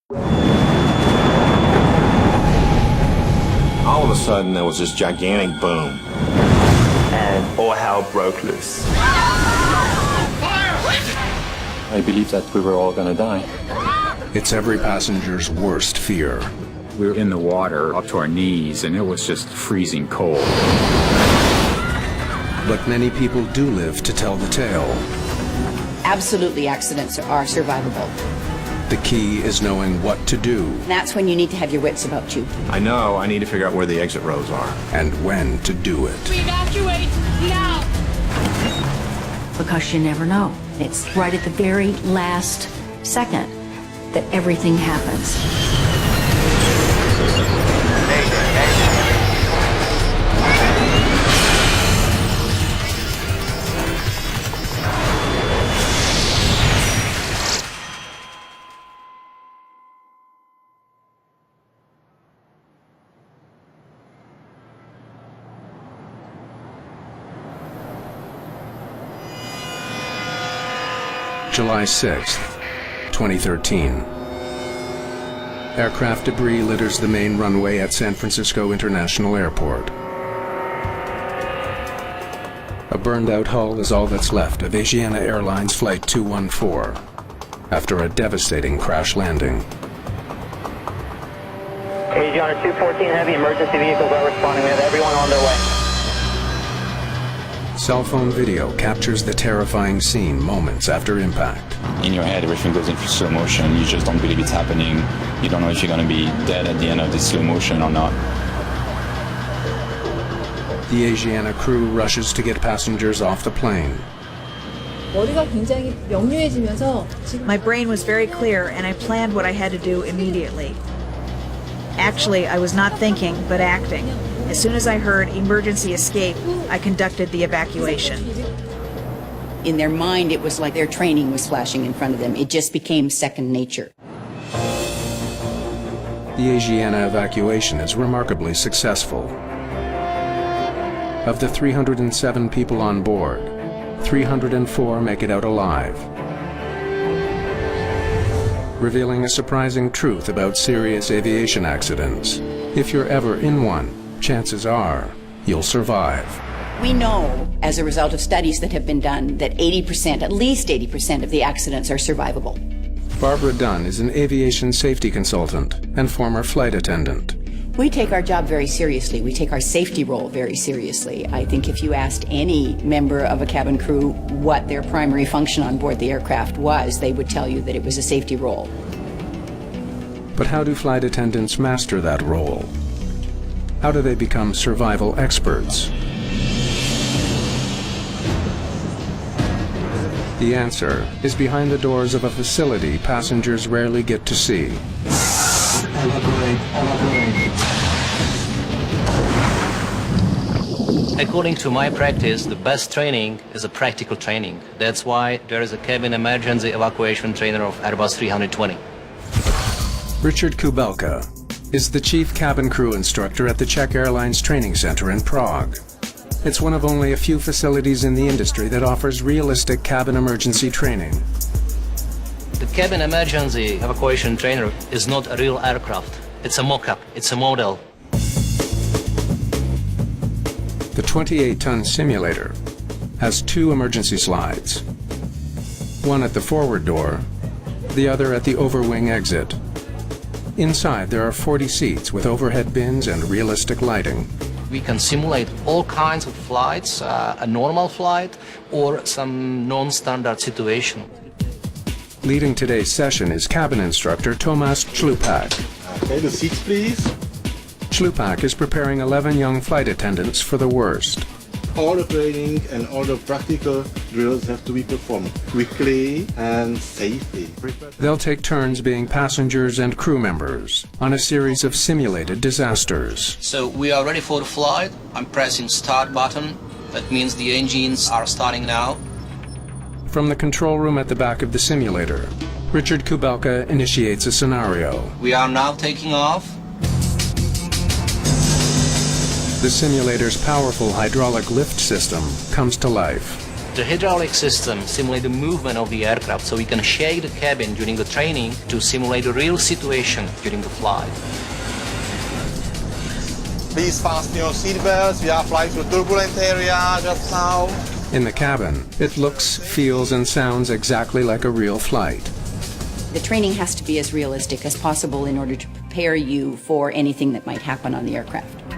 All of a sudden, there was this gigantic boom. And all hell broke loose. I believe that we were all gonna die. It's every passenger's worst fear. We were in the water up to our knees, and it was just freezing cold. But many people do live to tell the tale. Absolutely, accidents are survivable. The key is knowing what to do. That's when you need to have your wits about you. I know I need to figure out where the exit rows are. And when to do it. We evacuate now! Because you never know. It's right at the very last second that everything happens. July 6th, 2013. Aircraft debris litters the main runway at San Francisco International Airport. A burned-out hull is all that's left of Asiana Airlines Flight 214 after a devastating crash landing. Asiana 214 heavy emergency vehicles are responding. We have everyone on their way. Cell phone video captures the terrifying scene moments after impact. In your head, everything goes into slow motion. You just don't believe it's happening. You don't know if you're going to be dead at the end of the slow motion or not. The Asiana crew rushes to get passengers off the plane. My brain was very clear, and I planned what I had to do immediately. Actually, I was not thinking, but acting. As soon as I heard emergency escape, I conducted the evacuation. In their mind, it was like their training was flashing in front of them. It just became second nature. The Asiana evacuation is remarkably successful. Of the 307 people on board, 304 make it out alive, revealing a surprising truth about serious aviation accidents. If you're ever in one, chances are you'll survive. We know, as a result of studies that have been done, that 80%, at least 80% of the accidents are survivable. Barbara Dunn is an aviation safety consultant and former flight attendant. We take our job very seriously. We take our safety role very seriously. I think if you asked any member of a cabin crew what their primary function on board the aircraft was, they would tell you that it was a safety role. But how do flight attendants master that role? How do they become survival experts? The answer is behind the doors of a facility passengers rarely get to see. According to my practice, the best training is a practical training. That's why there is a cabin emergency evacuation trainer of Airbus 320. Richard Kubelka is the chief cabin crew instructor at the Czech Airlines Training Center in Prague. It's one of only a few facilities in the industry that offers realistic cabin emergency training. The cabin emergency evacuation trainer is not a real aircraft. It's a mock-up. It's a model. The 28-ton simulator has two emergency slides, one at the forward door, the other at the overwing exit. Inside, there are 40 seats with overhead bins and realistic lighting. We can simulate all kinds of flights, a normal flight or some non-standard situation. Leading today's session is cabin instructor Tomáš Šlupak. Okay, the seats please. Šlupak is preparing 11 young flight attendants for the worst. All the training and all the practical drills have to be performed quickly and safely. They'll take turns being passengers and crew members on a series of simulated disasters. So we are ready for the flight. I'm pressing start button. That means the engines are starting now. From the control room at the back of the simulator, Richard Kubelka initiates a scenario. We are now taking off. The simulator's powerful hydraulic lift system comes to life. The hydraulic system simulates the movement of the aircraft, so we can shake the cabin during the training to simulate a real situation during the flight. Please fasten your seatbelts. We are flying through turbulent area just now. In the cabin, it looks, feels, and sounds exactly like a real flight. The training has to be as realistic as possible in order to prepare you for anything that might happen on the aircraft.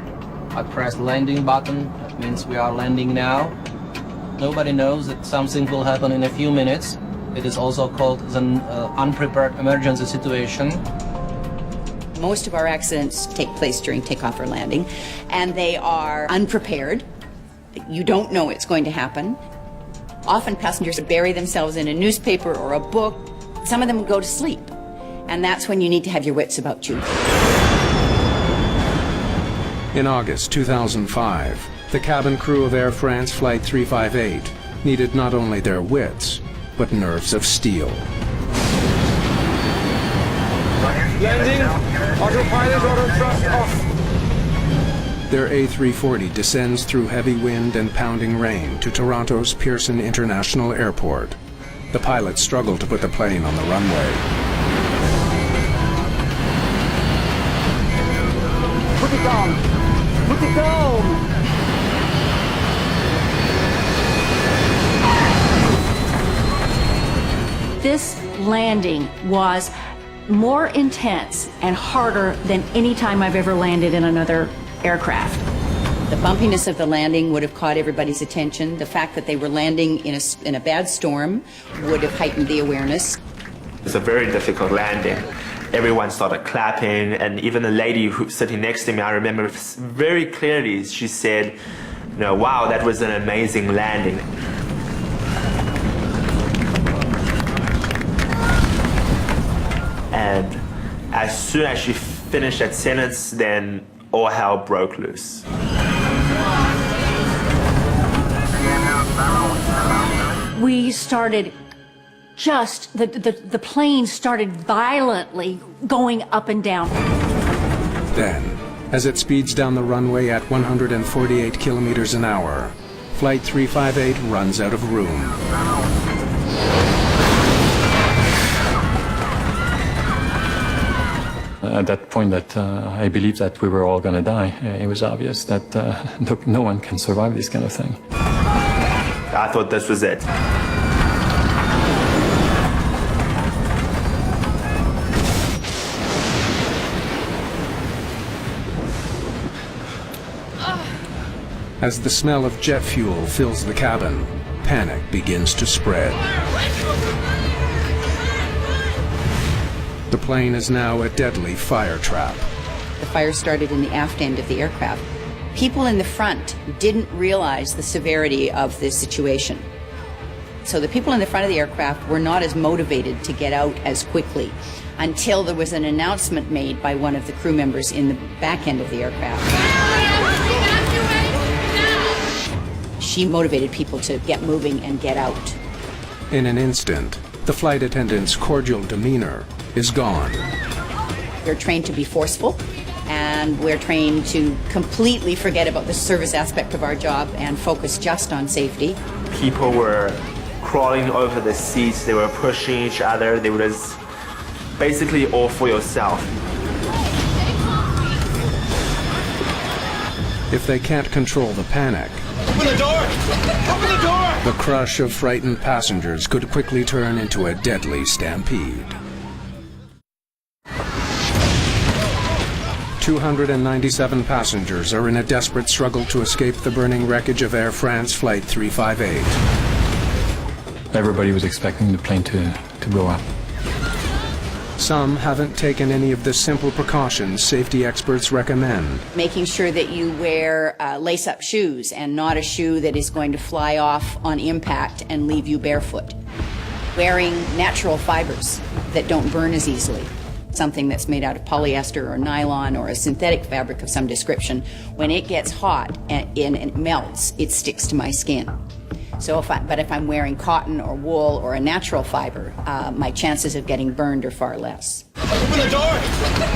I press the landing button. That means we are landing now. Nobody knows that something will happen in a few minutes. It is also called an unprepared emergency situation. Most of our accidents take place during takeoff or landing, and they are unprepared. You don't know it's going to happen. Often passengers bury themselves in a newspaper or a book. Some of them go to sleep, and that's when you need to have your wits about you. In August 2005, the cabin crew of Air France Flight 358 needed not only their wits, but nerves of steel. Landing, autopilot, auto thrust off. Their A340 descends through heavy wind and pounding rain to Toronto's Pearson International Airport. The pilots struggle to put the plane on the runway. Put it down! Put it down! This landing was more intense and harder than any time I've ever landed in another aircraft. The bumpiness of the landing would have caught everybody's attention. The fact that they were landing in a bad storm would have heightened the awareness. It's a very difficult landing. Everyone started clapping, and even the lady who's sitting next to me, I remember very clearly, she said, wow, that was an amazing landing. And as soon as she finished that sentence, then all hell broke loose. We started the plane started violently going up and down. Then, as it speeds down the runway at 148 kilometers an hour, Flight 358 runs out of room. At that point that I believed that we were all going to die. It was obvious that no one can survive this kind of thing. I thought this was it. As the smell of jet fuel fills the cabin, panic begins to spread. The plane is now a deadly fire trap. The fire started in the aft end of the aircraft. People in the front didn't realize the severity of this situation. So the people in the front of the aircraft were not as motivated to get out as quickly until there was an announcement made by one of the crew members in the back end of the aircraft. She motivated people to get moving and get out. In an instant, the flight attendant's cordial demeanor is gone. We're trained to be forceful, and we're trained to completely forget about the service aspect of our job and focus just on safety. People were crawling over the seats, they were pushing each other, they were just basically all for yourself. If they can't control the panic, open the door! Open the door! the crush of frightened passengers could quickly turn into a deadly stampede. 297 passengers are in a desperate struggle to escape the burning wreckage of Air France Flight 358. Everybody was expecting the plane to go up. Some haven't taken any of the simple precautions safety experts recommend. Making sure that you wear lace-up shoes and not a shoe that is going to fly off on impact and leave you barefoot. Wearing natural fibers that don't burn as easily. Something that's made out of polyester or nylon or a synthetic fabric of some description. When it gets hot and it melts, it sticks to my skin. So if I'm wearing cotton or wool or a natural fiber, my chances of getting burned are far less. Open the door!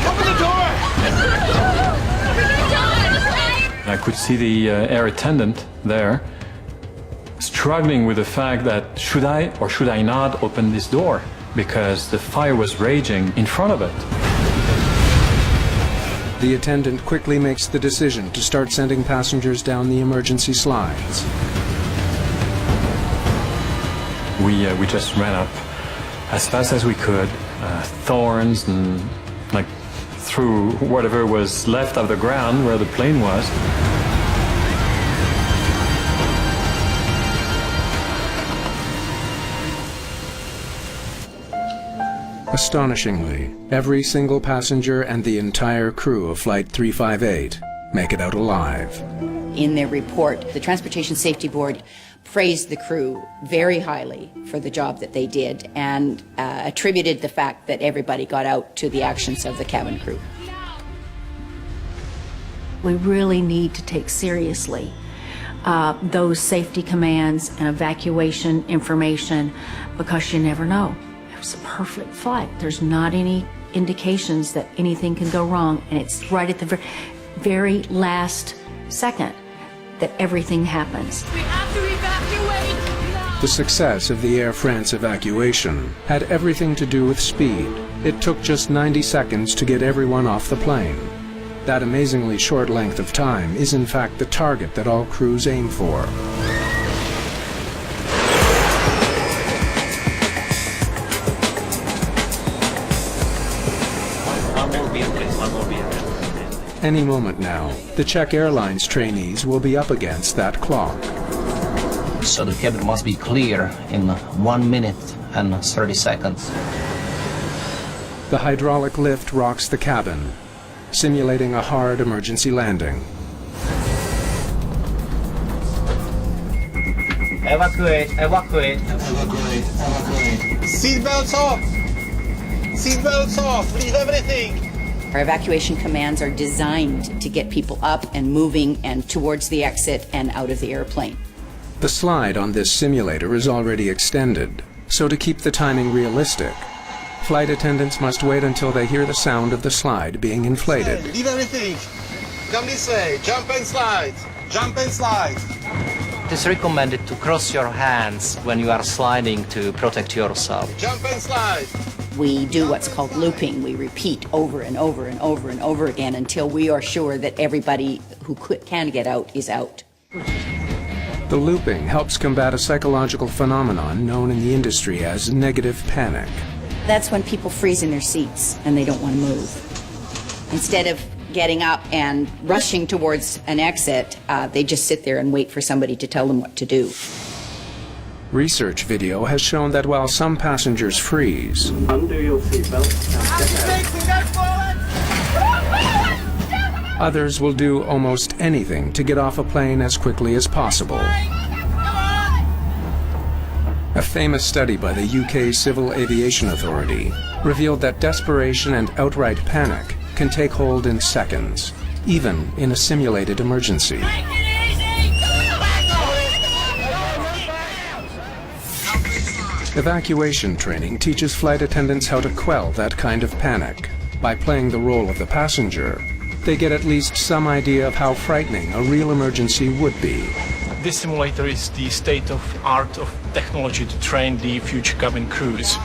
Open the door! I could see the air attendant there struggling with the fact that should I or should I not open this door, because the fire was raging in front of it. The attendant quickly makes the decision to start sending passengers down the emergency slides. We just ran up as fast as we could, thorns and like through whatever was left of the ground where the plane was. Astonishingly, every single passenger and the entire crew of Flight 358 make it out alive. In their report, the Transportation Safety Board praised the crew very highly for the job that they did and attributed the fact that everybody got out to the actions of the cabin crew. We really need to take seriously those safety commands and evacuation information, because you never know. It was a perfect flight. There's not any indications that anything can go wrong, and it's right at the very last second that everything happens. We have to evacuate now. The success of the Air France evacuation had everything to do with speed. It took just 90 seconds to get everyone off the plane. That amazingly short length of time is in fact the target that all crews aim for. Any moment now, the Czech Airlines trainees will be up against that clock. So the cabin must be clear in 1 minute and 30 seconds. The hydraulic lift rocks the cabin, simulating a hard emergency landing. Evacuate, evacuate, evacuate, evacuate. Seatbelts off! Seatbelts off! Leave everything! Our evacuation commands are designed to get people up and moving and towards the exit and out of the airplane. The slide on this simulator is already extended, so to keep the timing realistic, flight attendants must wait until they hear the sound of the slide being inflated. Leave everything! Come this way! Jump and slide! Jump and slide! It is recommended to cross your hands when you are sliding to protect yourself. Jump and slide! We do what's called looping. We repeat over and over and over and over again until we are sure that everybody who can get out is out. The looping helps combat a psychological phenomenon known in the industry as negative panic. That's when people freeze in their seats and they don't want to move. Instead of getting up and rushing towards an exit, they just sit there and wait for somebody to tell them what to do. Research video has shown that while some passengers freeze, Undo your seatbelt. others will do almost anything to get off a plane as quickly as possible. A famous study by the UK Civil Aviation Authority revealed that desperation and outright panic can take hold in seconds, even in a simulated emergency. Evacuation training teaches flight attendants how to quell that kind of panic. By playing the role of the passenger, they get at least some idea of how frightening a real emergency would be. This simulator is the state-of-art of technology to train the future cabin crews.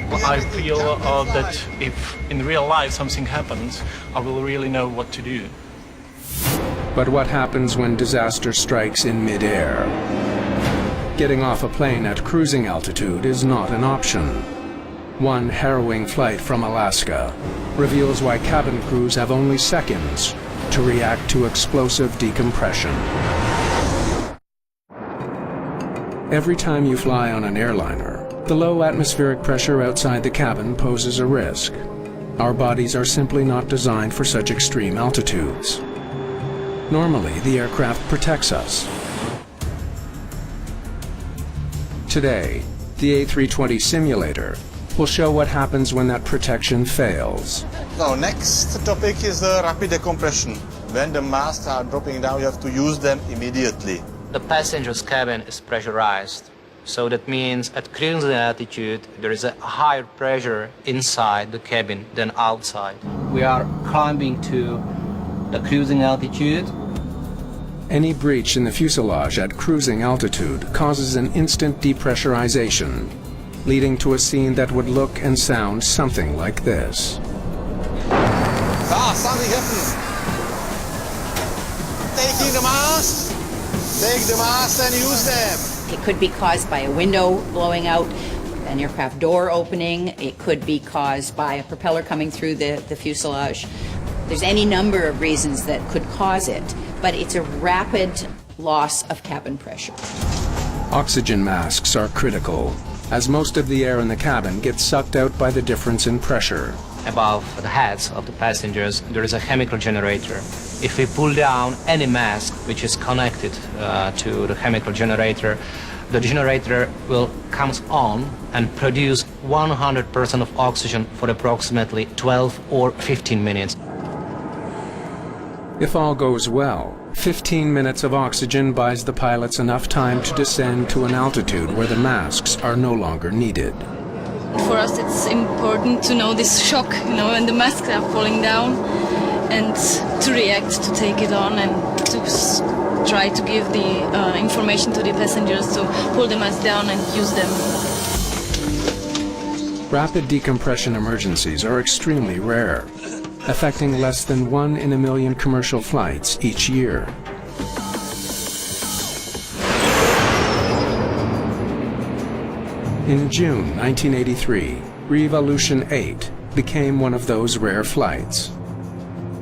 I feel that if in real life something happens, I will really know what to do. But what happens when disaster strikes in mid-air? Getting off a plane at cruising altitude is not an option. One harrowing flight from Alaska reveals why cabin crews have only seconds to react to explosive decompression. Every time you fly on an airliner, the low atmospheric pressure outside the cabin poses a risk. Our bodies are simply not designed for such extreme altitudes. Normally, the aircraft protects us. Today, the A320 simulator will show what happens when that protection fails. Now, next topic is rapid decompression. When the masts are dropping down, you have to use them immediately. The passenger's cabin is pressurized, so that means at cruising altitude there is a higher pressure inside the cabin than outside. We are climbing to the cruising altitude. Any breach in the fuselage at cruising altitude causes an instant depressurization, leading to a scene that would look and sound something like this. Something happened. Taking the mast. Take the mast and use them. It could be caused by a window blowing out, an aircraft door opening. It could be caused by a propeller coming through the fuselage. There's any number of reasons that could cause it, but it's a rapid loss of cabin pressure. Oxygen masks are critical, as most of the air in the cabin gets sucked out by the difference in pressure. Above the heads of the passengers, there is a chemical generator. If we pull down any mask which is connected to the chemical generator, the generator will come on and produce 100% of oxygen for approximately 12 or 15 minutes. If all goes well, 15 minutes of oxygen buys the pilots enough time to descend to an altitude where the masks are no longer needed. For us, it's important to know this shock, when the masks are falling down, and to react, to take it on, and to try to give the information to the passengers to pull the mask down and use them. Rapid decompression emergencies are extremely rare, affecting less than 1 in a million commercial flights each year. In June 1983, Revolution 8 became one of those rare flights.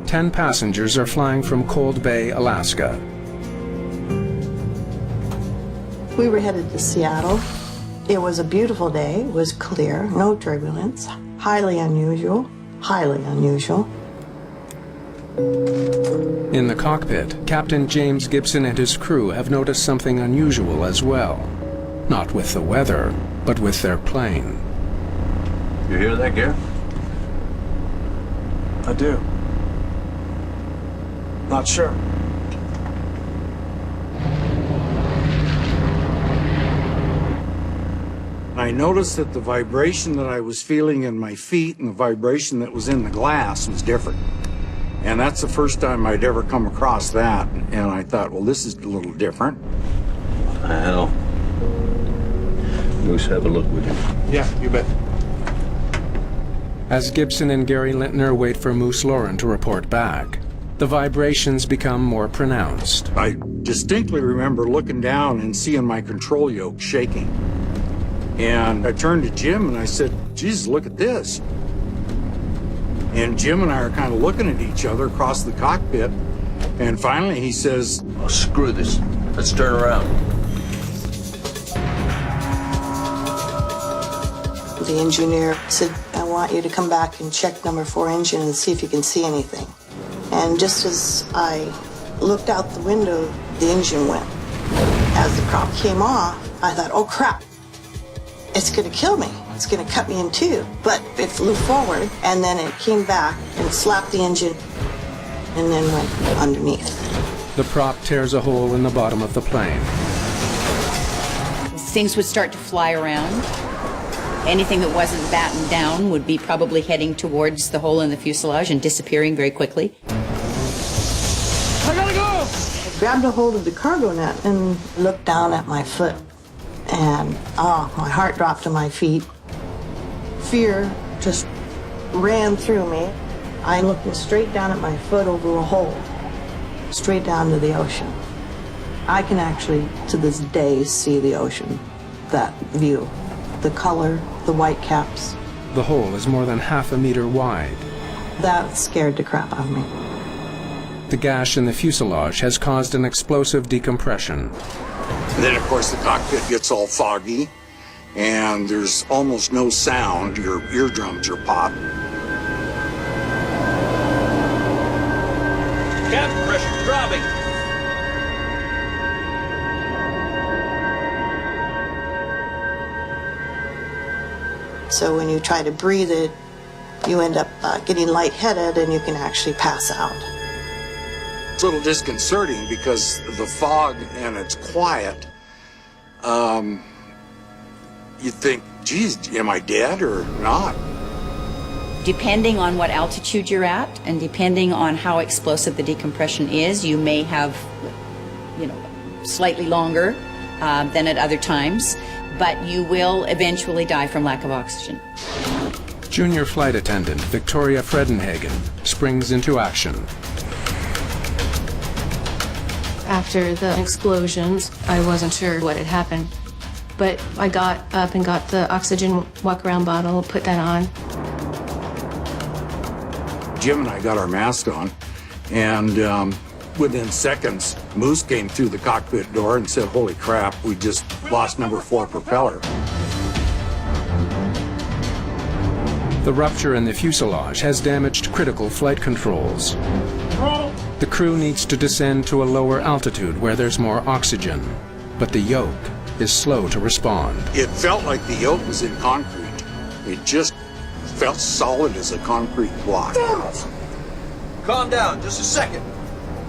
10 passengers are flying from Cold Bay, Alaska. We were headed to Seattle. It was a beautiful day. It was clear, no turbulence. Highly unusual, highly unusual. In the cockpit, Captain James Gibson and his crew have noticed something unusual as well. Not with the weather, but with their plane. You hear that, Garrett? I do. Not sure. I noticed that the vibration that I was feeling in my feet and the vibration that was in the glass was different. And that's the first time I'd ever come across that. And I thought, well, this is a little different. What the hell? Moose, have a look with you. Yeah, you bet. As Gibson and Gary Lintner wait for Moose Lauren to report back, the vibrations become more pronounced. I distinctly remember looking down and seeing my control yoke shaking. And I turned to Jim and I said, Jesus, look at this. And Jim and I are kind of looking at each other across the cockpit. And finally he says, oh, screw this. Let's turn around. The engineer said, I want you to come back and check number 4 engine and see if you can see anything. And just as I looked out the window, the engine went. As the prop came off, I thought, oh crap, it's gonna kill me. It's gonna cut me in two. But it flew forward and then it came back and slapped the engine and then went underneath. The prop tears a hole in the bottom of the plane. Things would start to fly around. Anything that wasn't battened down would be probably heading towards the hole in the fuselage and disappearing very quickly. I gotta go! I grabbed a hold of the cargo net and looked down at my foot. And, my heart dropped to my feet. Fear just ran through me. I looked straight down at my foot over a hole, straight down to the ocean. I can actually, to this day, see the ocean, that view. The color, the white caps. The hole is more than half a meter wide. That scared the crap out of me. The gash in the fuselage has caused an explosive decompression. And then, of course, the cockpit gets all foggy, and there's almost no sound. Your eardrums are popped. Cabin pressure dropping. So when you try to breathe it, you end up getting lightheaded and you can actually pass out. It's a little disconcerting because the fog and it's quiet. You think, geez, am I dead or not? Depending on what altitude you're at and depending on how explosive the decompression is, you may have slightly longer than at other times, but you will eventually die from lack of oxygen. Junior flight attendant Victoria Fredenhagen springs into action. After the explosions, I wasn't sure what had happened, but I got up and got the oxygen walk-around bottle, put that on. Jim and I got our mask on, and within seconds, Moose came through the cockpit door and said, "Holy crap, we just lost number 4 propeller." The rupture in the fuselage has damaged critical flight controls. The crew needs to descend to a lower altitude where there's more oxygen, but the yoke is slow to respond. It felt like the yoke was in concrete. It just felt solid as a concrete block. Calm down, just a second.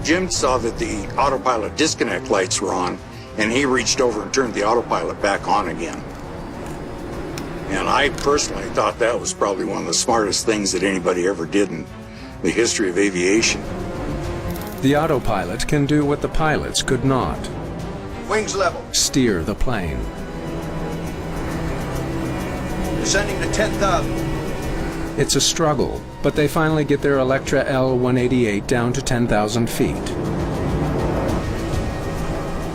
Jim saw that the autopilot disconnect lights were on, and he reached over and turned the autopilot back on again. And I personally thought that was probably one of the smartest things that anybody ever did in the history of aviation. The autopilot can do what the pilots could not. Wings level. Steer the plane. Descending to 10,000. It's a struggle, but they finally get their Electra L-188 down to 10,000 feet.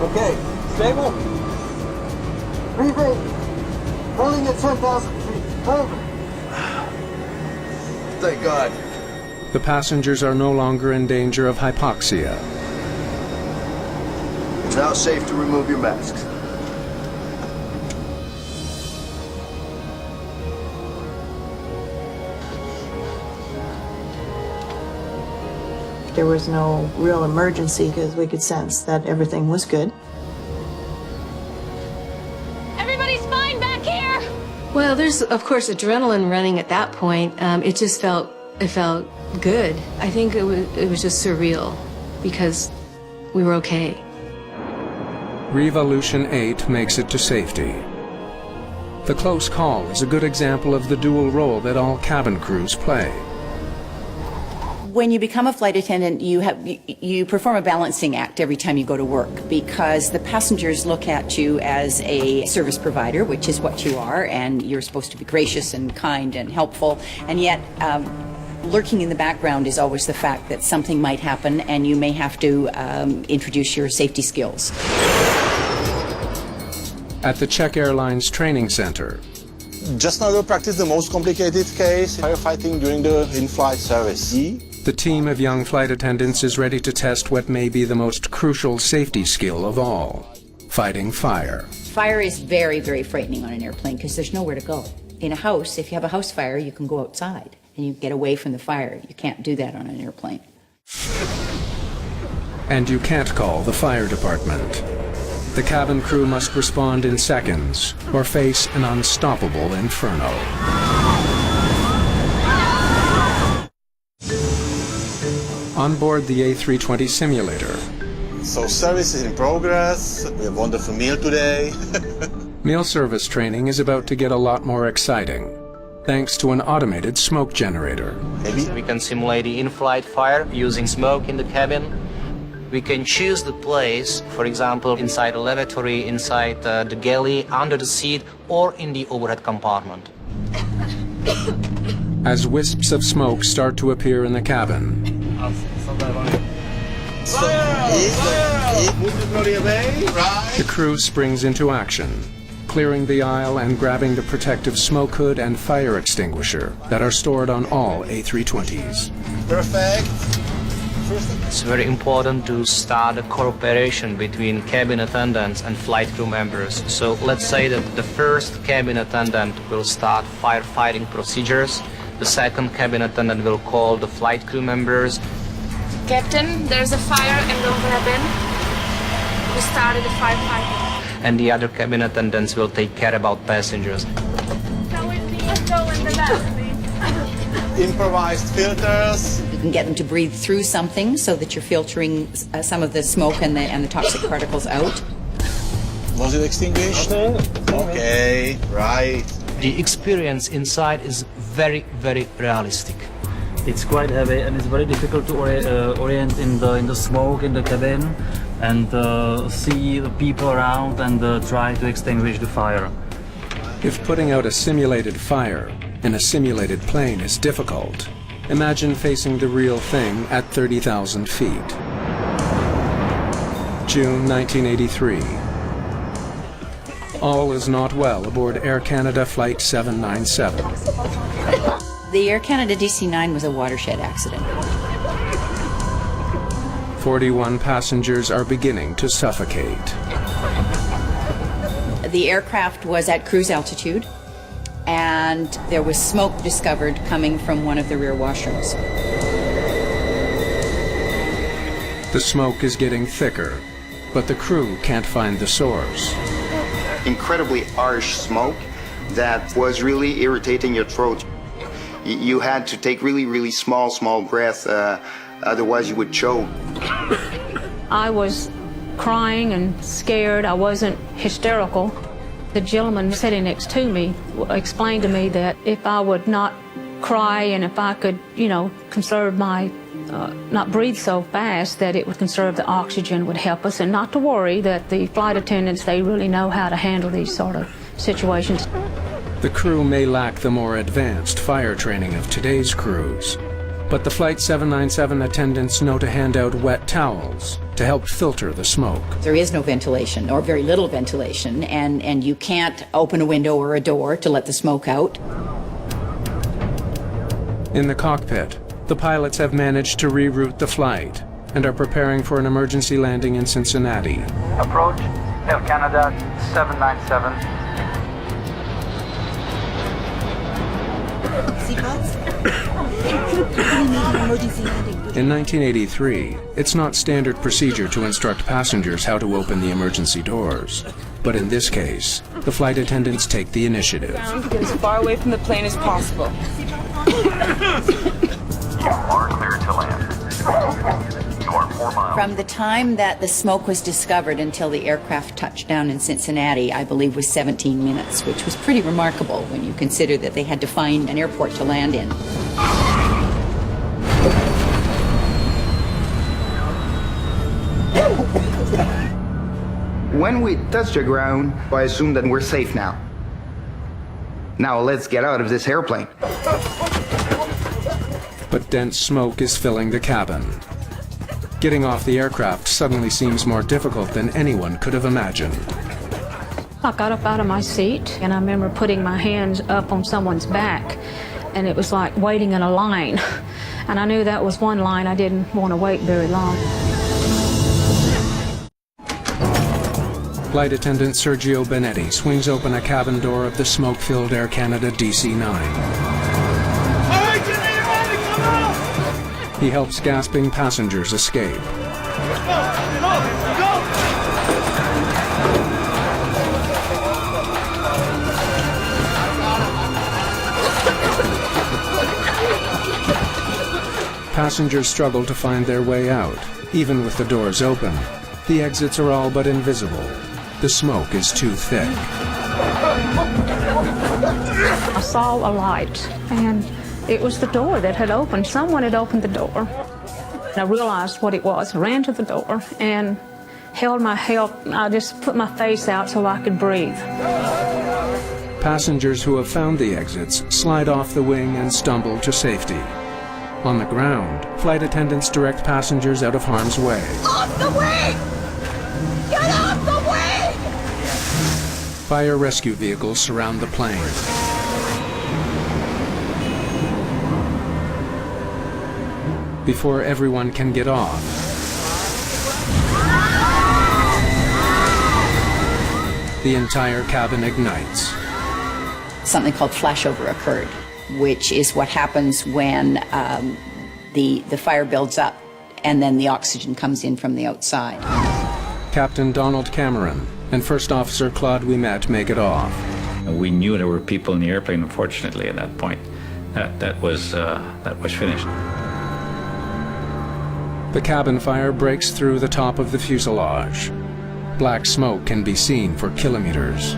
Okay, stable. Breathing. Holding at 10,000 feet. Over. Thank God. The passengers are no longer in danger of hypoxia. It's now safe to remove your masks. There was no real emergency because we could sense that everything was good. Everybody's fine back here! Well, there's, of course, adrenaline running at that point. It just felt good. I think it was just surreal because we were okay. Revolution 8 makes it to safety. The close call is a good example of the dual role that all cabin crews play. When you become a flight attendant, you perform a balancing act every time you go to work, because the passengers look at you as a service provider, which is what you are, and you're supposed to be gracious and kind and helpful, and yet lurking in the background is always the fact that something might happen and you may have to introduce your safety skills. At the Czech Airlines Training Center, Just now we'll practice the most complicated case, firefighting during the in-flight service. the team of young flight attendants is ready to test what may be the most crucial safety skill of all: fighting fire. Fire is very, very frightening on an airplane because there's nowhere to go. In a house, if you have a house fire, you can go outside and you get away from the fire. You can't do that on an airplane. And you can't call the fire department. The cabin crew must respond in seconds or face an unstoppable inferno. On board the A320 simulator, So service is in progress. We have a wonderful meal today. meal service training is about to get a lot more exciting, thanks to an automated smoke generator. We can simulate the in-flight fire using smoke in the cabin. We can choose the place, for example, inside the lavatory, inside the galley, under the seat, or in the overhead compartment. As wisps of smoke start to appear in the cabin, the crew springs into action, clearing the aisle and grabbing the protective smoke hood and fire extinguisher that are stored on all A320s. Perfect. It's very important to start a cooperation between cabin attendants and flight crew members. So let's say that the first cabin attendant will start firefighting procedures. The second cabin attendant will call the flight crew members. Captain, there's a fire in the cabin. We started the firefighting. And the other cabin attendants will take care about passengers. Let's go in the back, please. Improvised filters. You can get them to breathe through something so that you're filtering some of the smoke and the toxic particles out. Was it extinguished? Okay, right. The experience inside is very, very realistic. It's quite heavy and it's very difficult to orient in the smoke in the cabin. and see the people around and try to extinguish the fire. If putting out a simulated fire in a simulated plane is difficult, imagine facing the real thing at 30,000 feet. June 1983. All is not well aboard Air Canada Flight 797. The Air Canada DC-9 was a watershed accident. 41 passengers are beginning to suffocate. The aircraft was at cruise altitude, and there was smoke discovered coming from one of the rear washrooms. The smoke is getting thicker, but the crew can't find the source. Incredibly harsh smoke that was really irritating your throat. You had to take really small breaths, otherwise you would choke. I was crying and scared. I wasn't hysterical. The gentleman sitting next to me explained to me that if I would not cry and if I could, conserve my, not breathe so fast, that it would conserve the oxygen, would help us, and not to worry, that the flight attendants, they really know how to handle these sort of situations. The crew may lack the more advanced fire training of today's crews, but the Flight 797 attendants know to hand out wet towels to help filter the smoke. There is no ventilation, or very little ventilation, and you can't open a window or a door to let the smoke out. In the cockpit, the pilots have managed to reroute the flight and are preparing for an emergency landing in Cincinnati. Approach Air Canada 797. In 1983, it's not standard procedure to instruct passengers how to open the emergency doors. But in this case, the flight attendants take the initiative. To get as far away from the plane as possible. You are clear to land. You are 4 miles. From the time that the smoke was discovered until the aircraft touched down in Cincinnati, I believe was 17 minutes, which was pretty remarkable when you consider that they had to find an airport to land in. When we touch the ground, I assume that we're safe now. Now let's get out of this airplane. But dense smoke is filling the cabin. Getting off the aircraft suddenly seems more difficult than anyone could have imagined. I got up out of my seat, and I remember putting my hands up on someone's back, and it was like waiting in a line. And I knew that was one line I didn't want to wait very long. Flight attendant Sergio Benetti swings open a cabin door of the smoke-filled Air Canada DC-9. He helps gasping passengers escape. Passengers struggle to find their way out, even with the doors open. The exits are all but invisible. The smoke is too thick. I saw a light, and it was the door that had opened. Someone had opened the door. And I realized what it was. I ran to the door and held my help. I just put my face out so I could breathe. Passengers who have found the exits slide off the wing and stumble to safety. On the ground, flight attendants direct passengers out of harm's way. Off the wing! Get off the wing! Fire rescue vehicles surround the plane. Before everyone can get off, the entire cabin ignites. Something called flashover occurred, which is what happens when the fire builds up and then the oxygen comes in from the outside. Captain Donald Cameron and First Officer Claude Ouimet make it off. We knew there were people in the airplane, unfortunately, at that point. That was finished. The cabin fire breaks through the top of the fuselage. Black smoke can be seen for kilometers.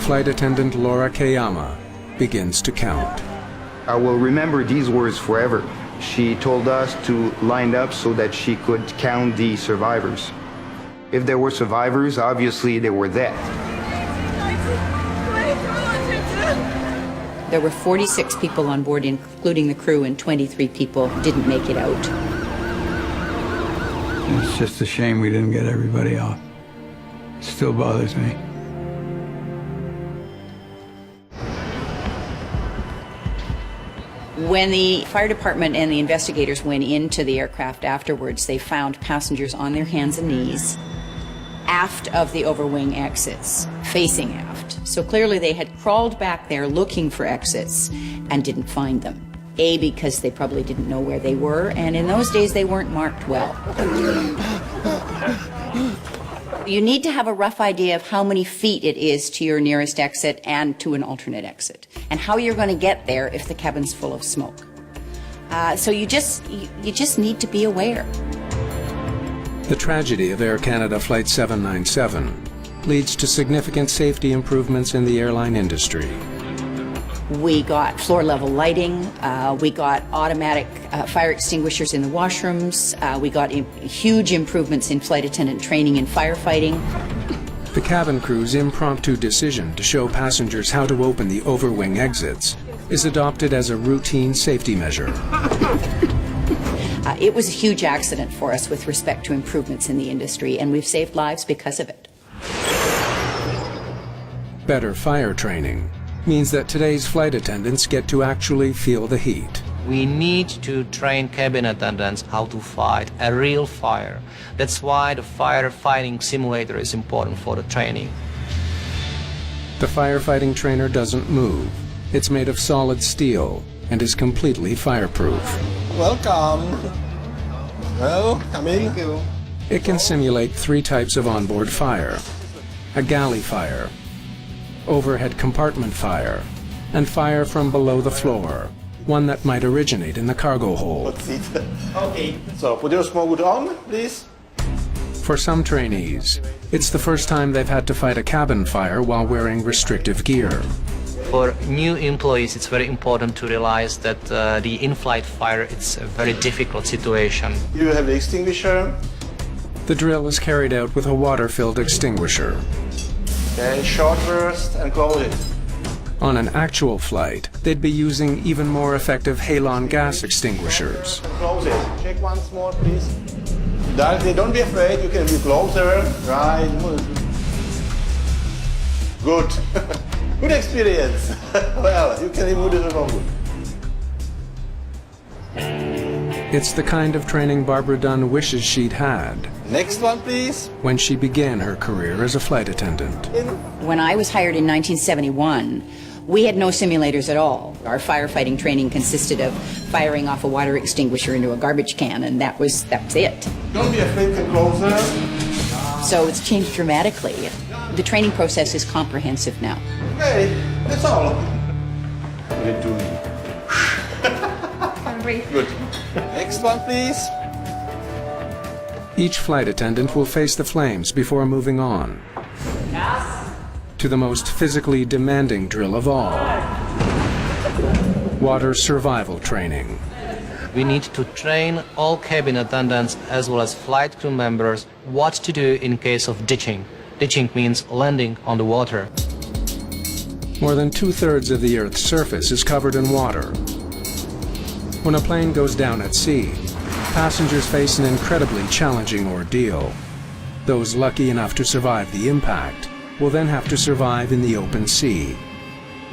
Flight attendant Laura Kayama begins to count. I will remember these words forever. She told us to line up so that she could count the survivors. If there were survivors, obviously they were dead. There were 46 people on board, including the crew, and 23 people didn't make it out. It's just a shame we didn't get everybody off. It still bothers me. When the fire department and the investigators went into the aircraft afterwards, they found passengers on their hands and knees aft of the overwing exits, facing aft. So clearly they had crawled back there looking for exits and didn't find them. A, because they probably didn't know where they were, and in those days they weren't marked well. You need to have a rough idea of how many feet it is to your nearest exit and to an alternate exit, and how you're going to get there if the cabin's full of smoke. So you just need to be aware. The tragedy of Air Canada Flight 797 leads to significant safety improvements in the airline industry. We got floor-level lighting, we got automatic fire extinguishers in the washrooms, we got huge improvements in flight attendant training and firefighting. The cabin crew's impromptu decision to show passengers how to open the overwing exits is adopted as a routine safety measure. It was a huge accident for us with respect to improvements in the industry, and we've saved lives because of it. Better fire training means that today's flight attendants get to actually feel the heat. We need to train cabin attendants how to fight a real fire. That's why the firefighting simulator is important for the training. The firefighting trainer doesn't move. It's made of solid steel and is completely fireproof. Welcome. Well, come in. Thank you. It can simulate 3 types of onboard fire: a galley fire, overhead compartment fire, and fire from below the floor, one that might originate in the cargo hold. Okay. So put your smoke hood on, please. For some trainees, it's the first time they've had to fight a cabin fire while wearing restrictive gear. For new employees, it's very important to realize that the in-flight fire, it's a very difficult situation. You have the extinguisher. The drill is carried out with a water-filled extinguisher. Okay, short burst and close it. On an actual flight, they'd be using even more effective halon gas extinguishers. Close it. Check once more, please. Directly, don't be afraid. You can be closer. Right. Good. Good experience. Well, you can remove the smoke hood. It's the kind of training Barbara Dunn wishes she'd had. Next one, please. When she began her career as a flight attendant. When I was hired in 1971, we had no simulators at all. Our firefighting training consisted of firing off a water extinguisher into a garbage can, and that was it. Don't be afraid, come closer. So it's changed dramatically. The training process is comprehensive now. Okay, that's all. We're doing. Good. Next one, please. Each flight attendant will face the flames before moving on to the most physically demanding drill of all: water survival training. We need to train all cabin attendants as well as flight crew members what to do in case of ditching. Ditching means landing on the water. More than 2/3 of the Earth's surface is covered in water. When a plane goes down at sea, passengers face an incredibly challenging ordeal. Those lucky enough to survive the impact will then have to survive in the open sea.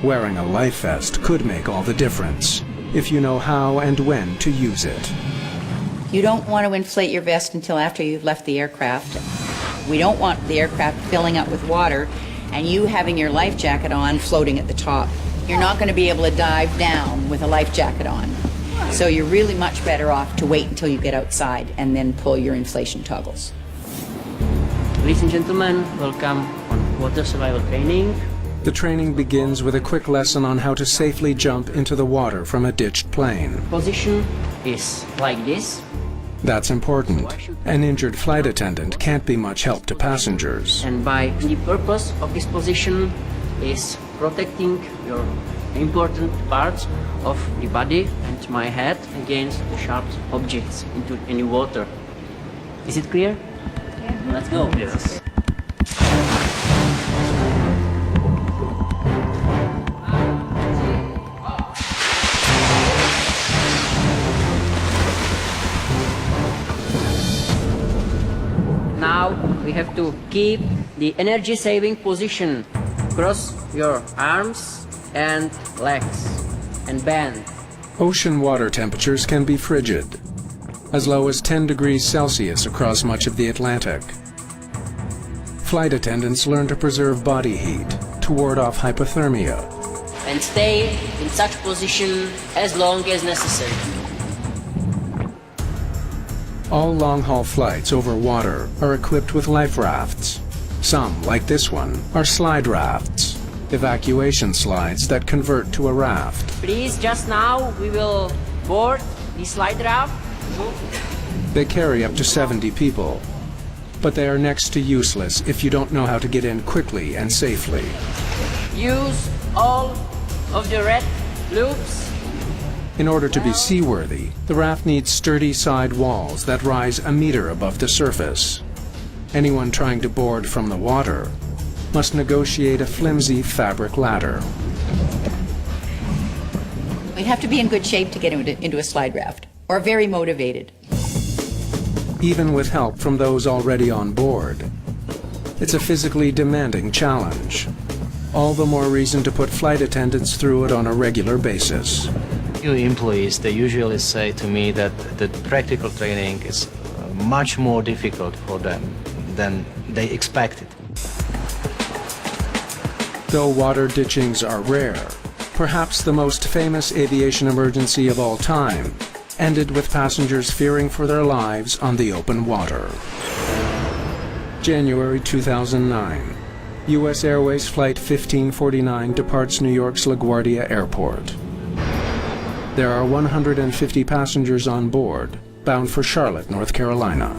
Wearing a life vest could make all the difference if you know how and when to use it. You don't want to inflate your vest until after you've left the aircraft. We don't want the aircraft filling up with water and you having your life jacket on floating at the top. You're not going to be able to dive down with a life jacket on. So you're really much better off to wait until you get outside and then pull your inflation toggles. Ladies and gentlemen, welcome on water survival training. The training begins with a quick lesson on how to safely jump into the water from a ditched plane. Position is like this. That's important. An injured flight attendant can't be much help to passengers. And by the purpose of this position is protecting your important parts of the body and my head against the sharp objects into any water. Is it clear? Yeah. Let's go. Yes. Now we have to keep the energy-saving position. Cross your arms and legs and bend. Ocean water temperatures can be frigid, as low as 10 degrees Celsius across much of the Atlantic. Flight attendants learn to preserve body heat to ward off hypothermia. And stay in such position as long as necessary. All long-haul flights over water are equipped with life rafts. Some, like this one, are slide rafts, evacuation slides that convert to a raft. Please, just now we will board the slide raft. They carry up to 70 people, but they are next to useless if you don't know how to get in quickly and safely. Use all of the red loops. In order to be seaworthy, the raft needs sturdy side walls that rise a meter above the surface. Anyone trying to board from the water must negotiate a flimsy fabric ladder. We'd have to be in good shape to get into a slide raft, or very motivated. Even with help from those already on board, it's a physically demanding challenge. All the more reason to put flight attendants through it on a regular basis. New employees, they usually say to me that the practical training is much more difficult for them than they expected. Though water ditchings are rare, perhaps the most famous aviation emergency of all time ended with passengers fearing for their lives on the open water. January 2009. U.S. Airways Flight 1549 departs New York's LaGuardia Airport. There are 150 passengers on board, bound for Charlotte, North Carolina.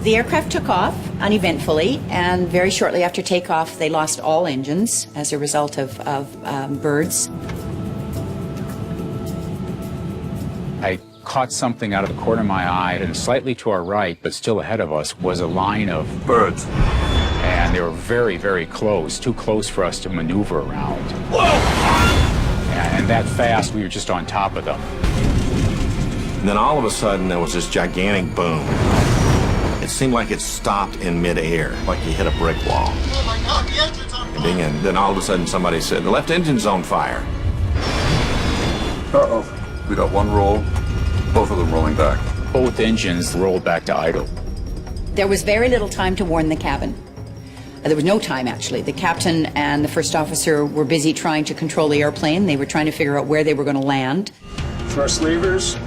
The aircraft took off uneventfully, and very shortly after takeoff, they lost all engines as a result of birds. I caught something out of the corner of my eye, and slightly to our right, but still ahead of us, was a line of birds. And they were very, very close, too close for us to maneuver around. Whoa! And that fast, we were just on top of them. And then all of a sudden, there was this gigantic boom. It seemed like it stopped in midair, like you hit a brick wall. Oh my God, the engine's on fire! And then all of a sudden, somebody said, the left engine's on fire. Uh-oh. We got one roll, both of them rolling back. Both engines rolled back to idle. There was very little time to warn the cabin. There was no time, actually. The captain and the first officer were busy trying to control the airplane. They were trying to figure out where they were going to land. First levers.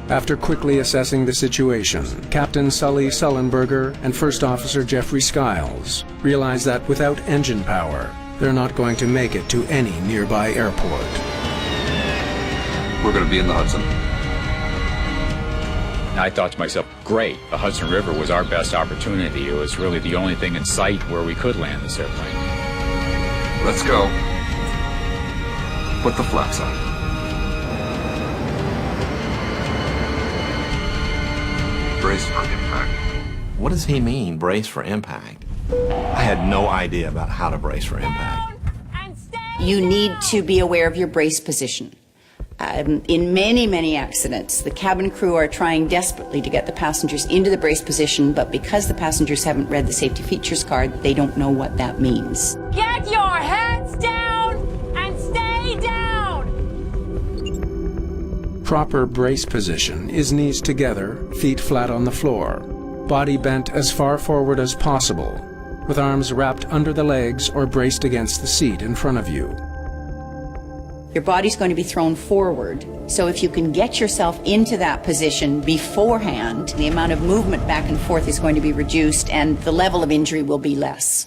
After quickly assessing the situation, Captain Sully Sullenberger and First Officer Jeffrey Skiles realized that without engine power, they're not going to make it to any nearby airport. We're going to be in the Hudson. And I thought to myself, great, the Hudson River was our best opportunity. It was really the only thing in sight where we could land this airplane. Let's go. Put the flaps on. Brace for impact. What does he mean, brace for impact? I had no idea about how to brace for impact. You need to be aware of your brace position. In many, many accidents, the cabin crew are trying desperately to get the passengers into the brace position, but because the passengers haven't read the safety features card, they don't know what that means. Get your heads down and stay down! Proper brace position is knees together, feet flat on the floor, body bent as far forward as possible, with arms wrapped under the legs or braced against the seat in front of you. Your body's going to be thrown forward, so if you can get yourself into that position beforehand, the amount of movement back and forth is going to be reduced and the level of injury will be less.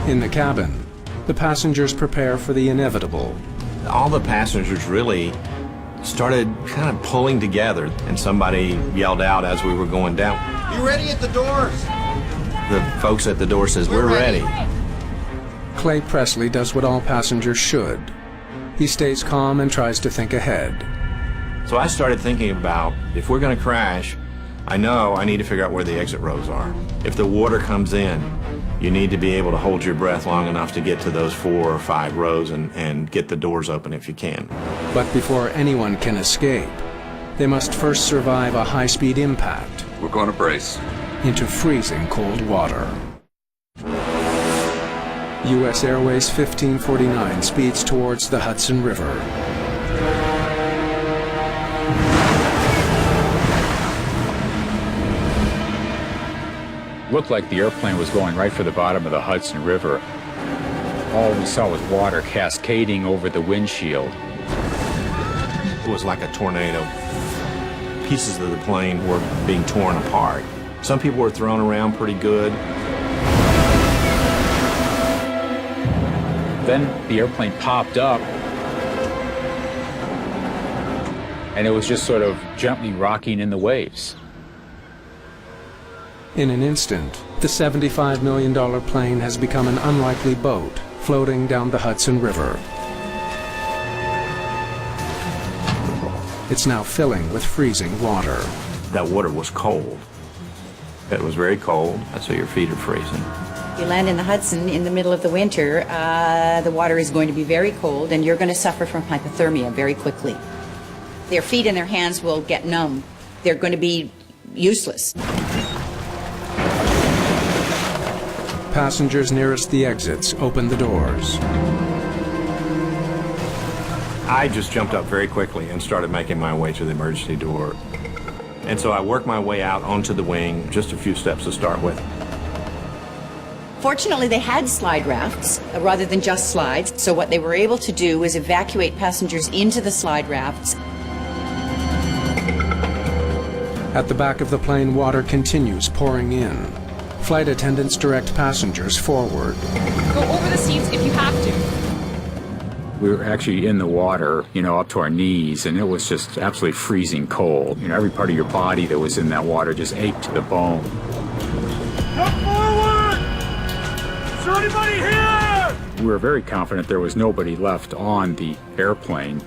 In the cabin, the passengers prepare for the inevitable. All the passengers really started kind of pulling together, and somebody yelled out as we were going down. Be ready at the doors! The folks at the door says, we're ready. Clay Presley does what all passengers should. He stays calm and tries to think ahead. So I started thinking about, if we're going to crash, I know I need to figure out where the exit rows are. If the water comes in, you need to be able to hold your breath long enough to get to those 4 or 5 rows and get the doors open if you can. But before anyone can escape, they must first survive a high-speed impact. We're going to brace. Into freezing cold water. U.S. Airways 1549 speeds towards the Hudson River. Looked like the airplane was going right for the bottom of the Hudson River. All we saw was water cascading over the windshield. It was like a tornado. Pieces of the plane were being torn apart. Some people were thrown around pretty good. Then the airplane popped up, and it was just sort of gently rocking in the waves. In an instant, the $75 million plane has become an unlikely boat floating down the Hudson River. It's now filling with freezing water. That water was cold. It was very cold, so your feet are freezing. You land in the Hudson in the middle of the winter, the water is going to be very cold and you're going to suffer from hypothermia very quickly. Their feet and their hands will get numb. They're going to be useless. Passengers nearest the exits open the doors. I just jumped up very quickly and started making my way to the emergency door. And so I worked my way out onto the wing, just a few steps to start with. Fortunately, they had slide rafts rather than just slides, so what they were able to do was evacuate passengers into the slide rafts. At the back of the plane, water continues pouring in. Flight attendants direct passengers forward. Go over the seats if you have to. We were actually in the water, up to our knees, and it was just absolutely freezing cold. Every part of your body that was in that water just ached to the bone. Come forward! Is there anybody here? We were very confident there was nobody left on the airplane.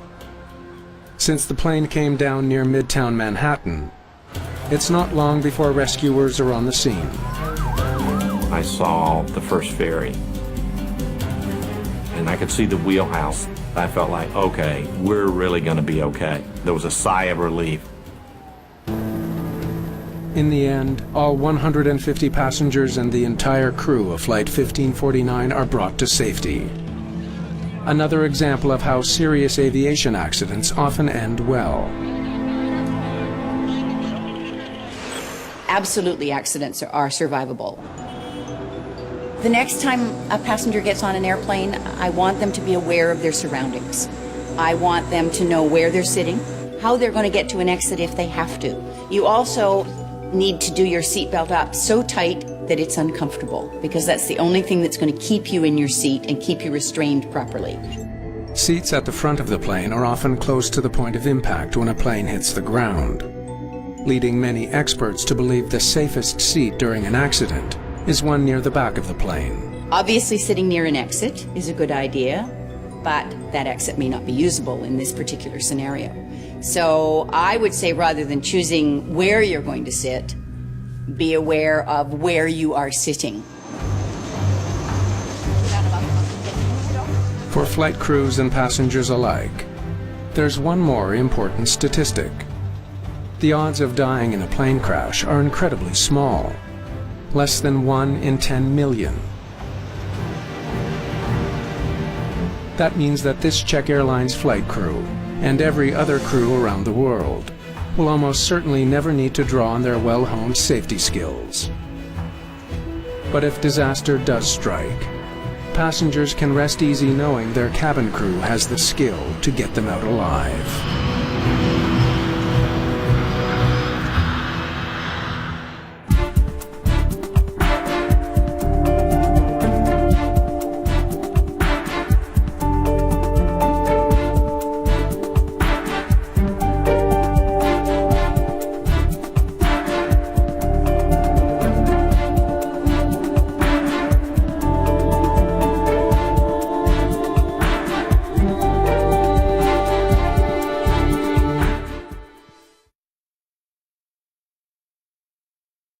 Since the plane came down near Midtown Manhattan, it's not long before rescuers are on the scene. I saw the first ferry, and I could see the wheelhouse. I felt like, okay, we're really going to be okay. There was a sigh of relief. In the end, all 150 passengers and the entire crew of Flight 1549 are brought to safety. Another example of how serious aviation accidents often end well. Absolutely, accidents are survivable. The next time a passenger gets on an airplane, I want them to be aware of their surroundings. I want them to know where they're sitting, how they're going to get to an exit if they have to. You also need to do your seatbelt up so tight that it's uncomfortable, because that's the only thing that's going to keep you in your seat and keep you restrained properly. Seats at the front of the plane are often close to the point of impact when a plane hits the ground, leading many experts to believe the safest seat during an accident is one near the back of the plane. Obviously, sitting near an exit is a good idea, but that exit may not be usable in this particular scenario. So I would say, rather than choosing where you're going to sit, be aware of where you are sitting. For flight crews and passengers alike, there's one more important statistic. The odds of dying in a plane crash are incredibly small. Less than 1 in 10 million. That means that this Czech Airlines flight crew, and every other crew around the world, will almost certainly never need to draw on their well-honed safety skills. But if disaster does strike, passengers can rest easy knowing their cabin crew has the skill to get them out alive.